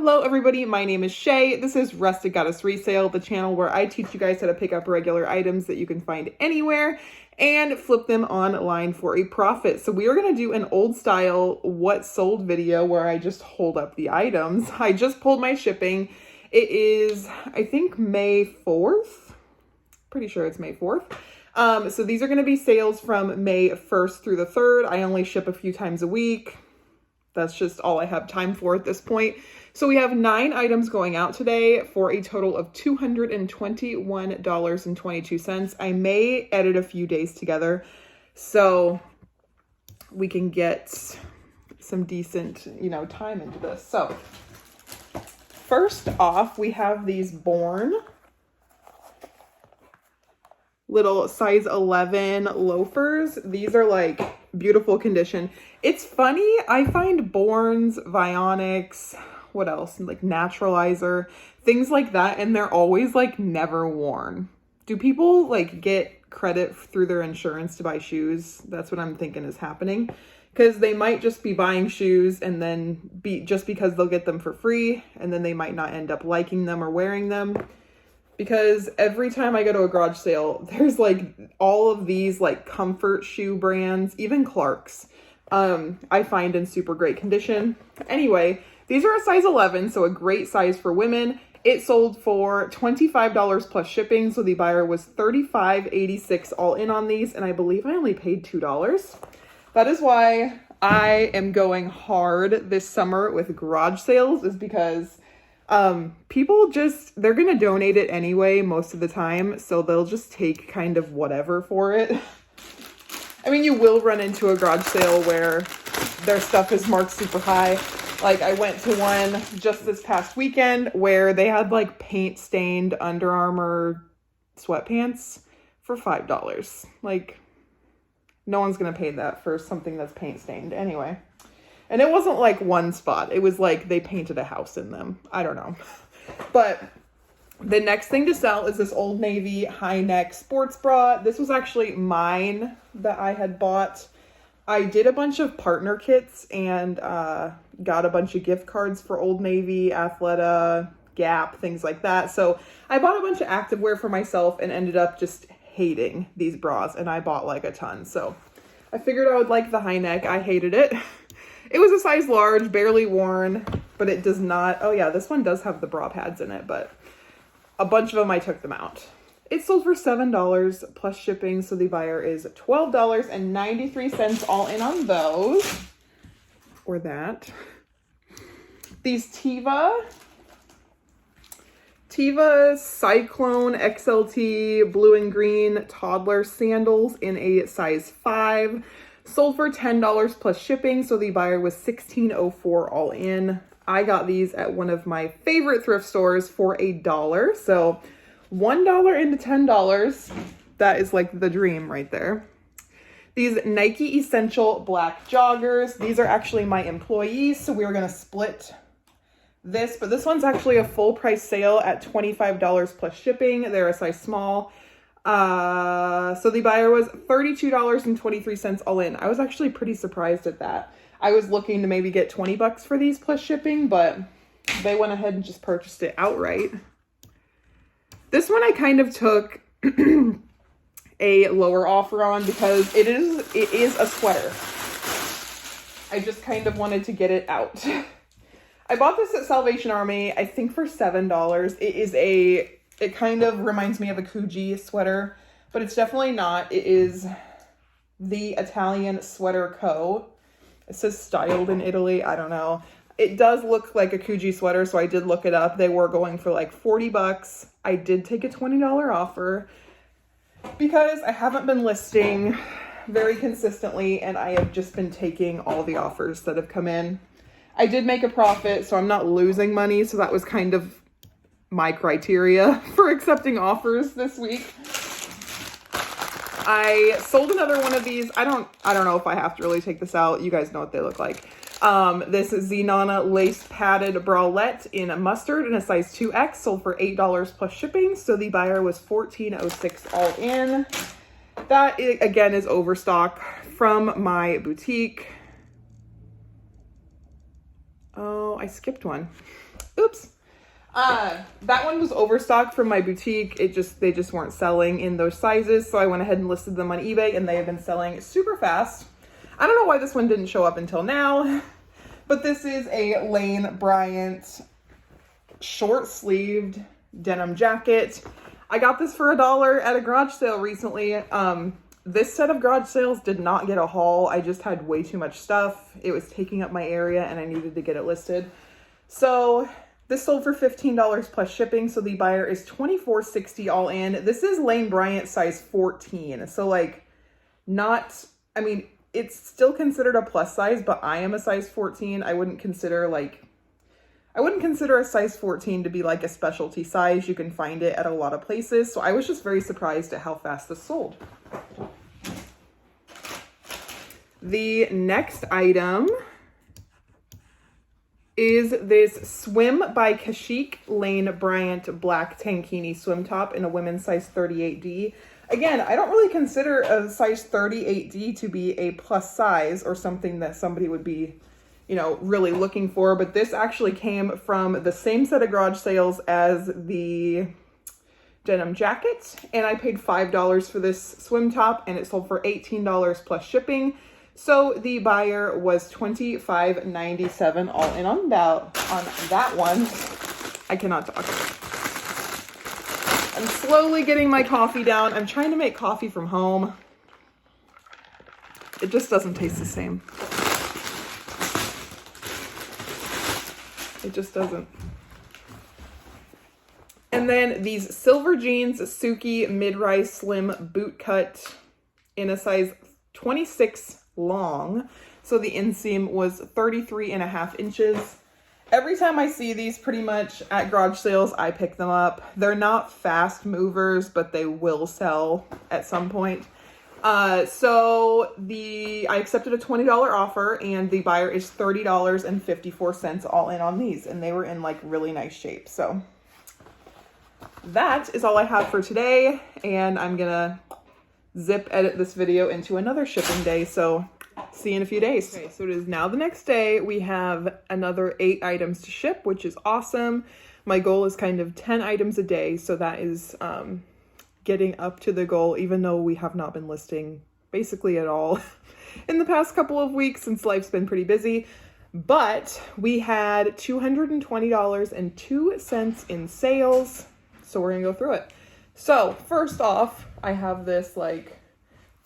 Hello everybody, my name is Shay. This is Rustic Goddess Resale, the channel where I teach you guys how to pick up regular items that you can find anywhere and flip them online for a profit. So we are going to do an old style what sold video where I just hold up the items. I just pulled my shipping. It is, I think, May 4th. Pretty sure it's May 4th. So these are going to be sales from May 1st through the 3rd. I only ship a few times a week. That's just all I have time for at this point. So we have 9 items going out today for a total of $221.22. I may edit a few days together so we can get some decent, time into this. So first off, we have these Born little size 11 loafers. These are like beautiful condition. It's funny, I find Borns, Vionics, what else? Like Naturalizer, things like that, and they're always like never worn. Do people like get credit through their insurance to buy shoes? That's what I'm thinking is happening. Because they might just be buying shoes and then just because they'll get them for free, and then they might not end up liking them or wearing them. Because every time I go to a garage sale, there's like all of these like comfort shoe brands, even Clark's, I find in super great condition. Anyway, these are a size 11, so a great size for women. It sold for $25 plus shipping, so the buyer was $35.86 all in on these, and I believe I only paid $2. That is why I am going hard this summer with garage sales, is because people they're gonna donate it anyway most of the time, so they'll just take kind of whatever for it. I mean, you will run into a garage sale where their stuff is marked super high. Like I went to one just this past weekend where they had like paint stained Under Armour sweatpants for $5. Like no one's gonna pay that for something that's paint stained anyway. And it wasn't like one spot. It was like they painted a house in them. I don't know. But the next thing to sell is this Old Navy high neck sports bra. This was actually mine that I had bought. I did a bunch of partner kits and got a bunch of gift cards for Old Navy, Athleta, Gap, things like that. So I bought a bunch of activewear for myself and ended up just hating these bras, and I bought like a ton. So I figured I would like the high neck. I hated it. It was a size large, barely worn, but it does not. Oh yeah, this one does have the bra pads in it, but a bunch of them, I took them out. It sold for $7 plus shipping, so the buyer is $12.93 all in on those. Or that. These Teva Cyclone XLT blue and green toddler sandals in a size 5. Sold for $10 plus shipping, so the buyer was $16.04 all in. I got these at one of my favorite thrift stores for $1. So $1 into $10, that is like the dream right there. These Nike Essential black joggers. These are actually my employees, so we're gonna split this, but this one's actually a full price sale at $25 plus shipping. They're a size small. So the buyer was $32.23 all in. I was actually pretty surprised at that. I was looking to maybe get $20 for these plus shipping, but they went ahead and just purchased it outright. This one I kind of took a lower offer on because it is a sweater. I just kind of wanted to get it out. I bought this at Salvation Army, I think for $7. It kind of reminds me of a Coogee sweater, but it's definitely not. It is the Italian Sweater Co. It says styled in Italy. I don't know. It does look like a Coogee sweater, so I did look it up. They were going for like $40. I did take a $20 offer because I haven't been listing very consistently, and I have just been taking all the offers that have come in. I did make a profit, so I'm not losing money, so that was kind of my criteria for accepting offers this week. I sold another one of these. I don't know if I have to really take this out. You guys know what they look like. This is Zenana lace padded bralette in mustard in a size 2X, sold for $8 plus shipping. So the buyer was $14.06 all in. That again is overstock from my boutique. Oh, I skipped one. Oops. That one was overstocked from my boutique. They just weren't selling in those sizes. So I went ahead and listed them on eBay, and they have been selling super fast. I don't know why this one didn't show up until now, but this is a Lane Bryant short sleeved denim jacket. I got this for $1 at a garage sale recently. This set of garage sales did not get a haul. I just had way too much stuff. It was taking up my area and I needed to get it listed. So this sold for $15 plus shipping. So the buyer is $24.60 all in. This is Lane Bryant size 14. So like not, I mean, it's still considered a plus size, but I am a size 14. I wouldn't consider a size 14 to be like a specialty size. You can find it at a lot of places. So I was just very surprised at how fast this sold. The next item is this Swim by Kashik Lane Bryant black tankini swim top in a women's size 38D. Again, I don't really consider a size 38D to be a plus size or something that somebody would be, you know, really looking for, but this actually came from the same set of garage sales as the denim jacket, and I paid $5 for this swim top, and it sold for $18 plus shipping. So the buyer was $25.97 all in on that one. I cannot talk. I'm slowly getting my coffee down. I'm trying to make coffee from home. It just doesn't taste the same. It just doesn't. And then these silver jeans, Suki mid-rise slim boot cut in a size 26 long. So the inseam was 33.5 inches. Every time I see these pretty much at garage sales, I pick them up. They're not fast movers, but they will sell at some point. So I accepted a $20 offer, and the buyer is $30.54 all in on these, and they were in like really nice shape. So that is all I have for today, and I'm gonna zip edit this video into another shipping day. So see you in a few days. Okay, so it is now the next day. We have another 8 items to ship, which is awesome. My goal is kind of 10 items a day, so that is getting up to the goal, even though we have not been listing basically at all in the past couple of weeks since life's been pretty busy. But we had $220.02 in sales, so we're gonna go through it. So first off, I have this like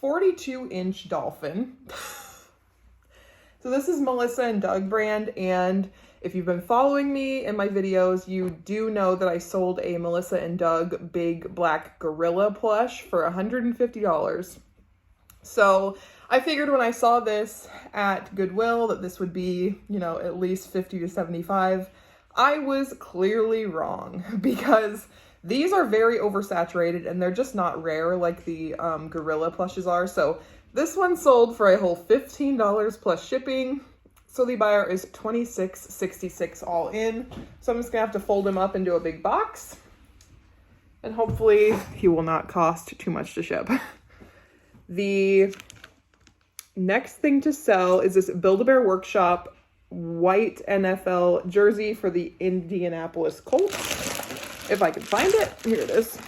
42-inch dolphin. So this is Melissa and Doug brand, and if you've been following me in my videos, you do know that I sold a Melissa and Doug big black gorilla plush for $150. So I figured when I saw this at Goodwill that this would be, you know, at least $50 to $75. I was clearly wrong because these are very oversaturated and they're just not rare like the gorilla plushes are. So this one sold for a whole $15 plus shipping. So the buyer is $26.66 all in. So I'm just gonna have to fold him up into a big box, and hopefully he will not cost too much to ship. The next thing to sell is this Build-A-Bear Workshop white NFL jersey for the Indianapolis Colts. If I can find it, here it is.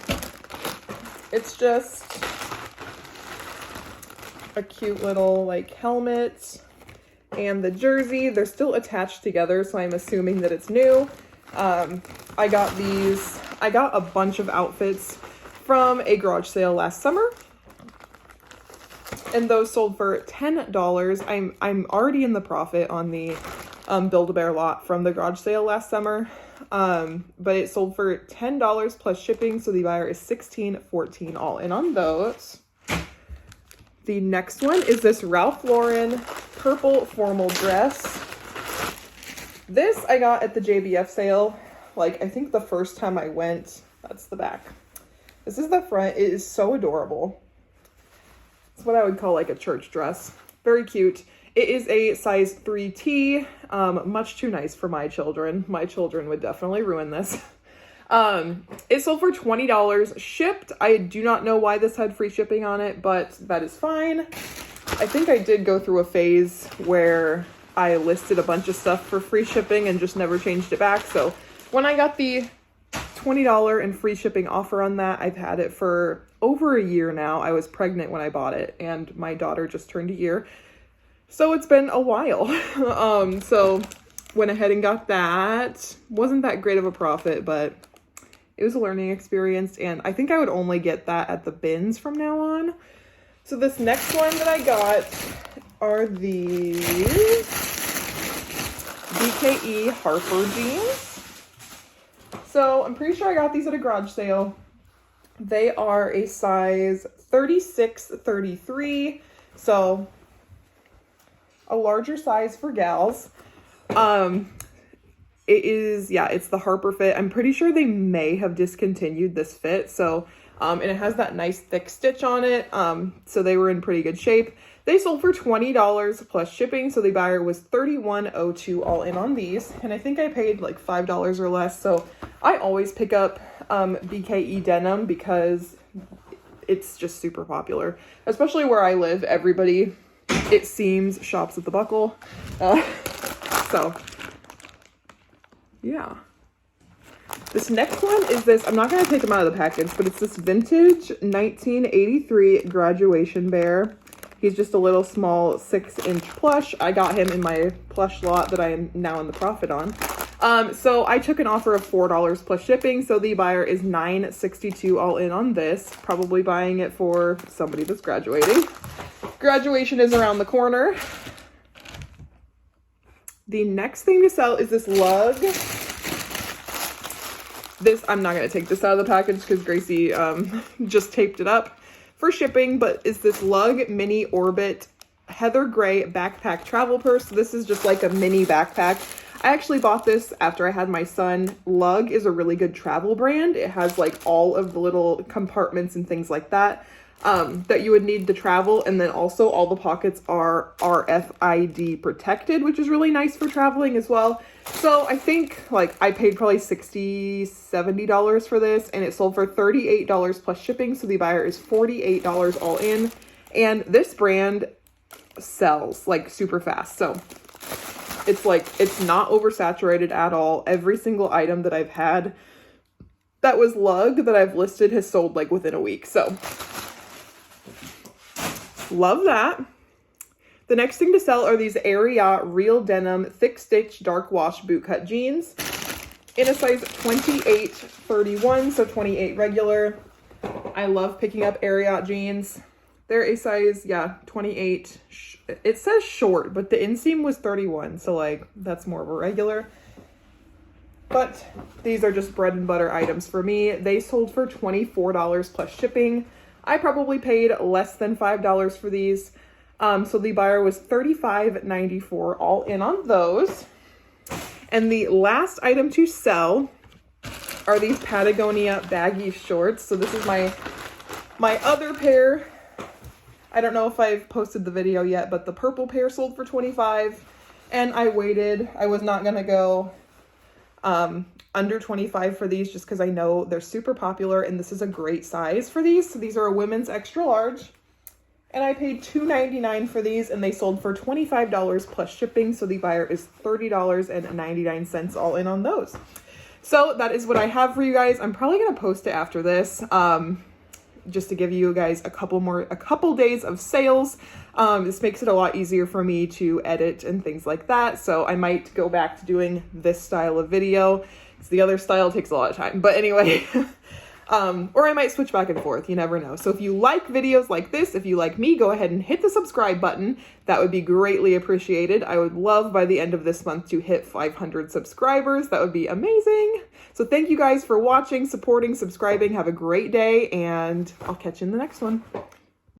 It's just a cute little like helmet. And the jersey, they're still attached together, so I'm assuming that it's new. I got a bunch of outfits from a garage sale last summer, and those sold for $10. I'm already in the profit on the Build-A-Bear lot from the garage sale last summer, but it sold for $10 plus shipping, so the buyer is $16.14 all in on those. The next one is this Ralph Lauren purple formal dress. This I got at the JBF sale, like I think the first time I went. That's the back. This is the front. It is so adorable. It's what I would call like a church dress. Very cute. It is a size 3T, much too nice for my children. My children would definitely ruin this. It sold for $20 shipped. I do not know why this had free shipping on it, but that is fine. I think I did go through a phase where I listed a bunch of stuff for free shipping and just never changed it back. So when I got the $20 and free shipping offer on that, I've had it for over a year now. I was pregnant when I bought it, and my daughter just turned a year. So it's been a while. So went ahead and got that. Wasn't that great of a profit, but it was a learning experience, and I think I would only get that at the bins from now on. So this next one that I got are these Bke Harper Jeans. So I'm pretty sure I got these at a garage sale. They are a size 36-33, so a larger size for gals. It is, yeah, it's the Harper fit. I'm pretty sure they may have discontinued this fit. So, and it has that nice thick stitch on it. So they were in pretty good shape. They sold for $20 plus shipping. So the buyer was $31.02 all in on these. And I think I paid like $5 or less. So I always pick up BKE denim because it's just super popular, especially where I live. Everybody, it seems, shops at the Buckle. So yeah. This next one is this, I'm not going to take them out of the package, but it's this vintage 1983 graduation bear. He's just a little small 6-inch plush. I got him in my plush lot that I am now in the profit on. So I took an offer of $4 plus shipping. So the buyer is $9.62 all in on this. Probably buying it for somebody that's graduating. Graduation is around the corner. The next thing to sell is this Lug. This, I'm not going to take this out of the package because Gracie just taped it up for shipping, but it's this Lug Mini Orbit Heather Gray backpack travel purse. So this is just like a mini backpack. I actually bought this after I had my son. Lug is a really good travel brand. It has like all of the little compartments and things like that that you would need to travel. And then also all the pockets are RFID protected, which is really nice for traveling as well. So I think like I paid probably $60, $70 for this, and it sold for $38 plus shipping. So the buyer is $48 all in. And this brand sells like super fast. So it's like, it's not oversaturated at all. Every single item that I've had that was Lug that I've listed has sold like within a week. So love that. The next thing to sell are these Ariat Real Denim Thick Stitch Dark Wash Bootcut Jeans in a size 28-31, so 28 regular. I love picking up Ariat jeans. They're a size, yeah, 28. It says short, but the inseam was 31, so like that's more of a regular. But these are just bread and butter items for me. They sold for $24 plus shipping. I probably paid less than $5 for these. So the buyer was $35.94 all in on those. And the last item to sell are these Patagonia baggy shorts. So this is my other pair. I don't know if I've posted the video yet, but the purple pair sold for $25. And I waited. I was not going to go under $25 for these just because I know they're super popular and this is a great size for these. So these are a women's extra large. And I paid $2.99 for these, and they sold for $25 plus shipping. So the buyer is $30.99 all in on those. So that is what I have for you guys. I'm probably going to post it after this, just to give you guys a couple days of sales. This makes it a lot easier for me to edit and things like that. So I might go back to doing this style of video. Because the other style takes a lot of time. But anyway, or I might switch back and forth. You never know. So if you like videos like this, if you like me, go ahead and hit the subscribe button. That would be greatly appreciated. I would love by the end of this month to hit 500 subscribers. That would be amazing. So thank you guys for watching, supporting, subscribing. Have a great day, and I'll catch you in the next one.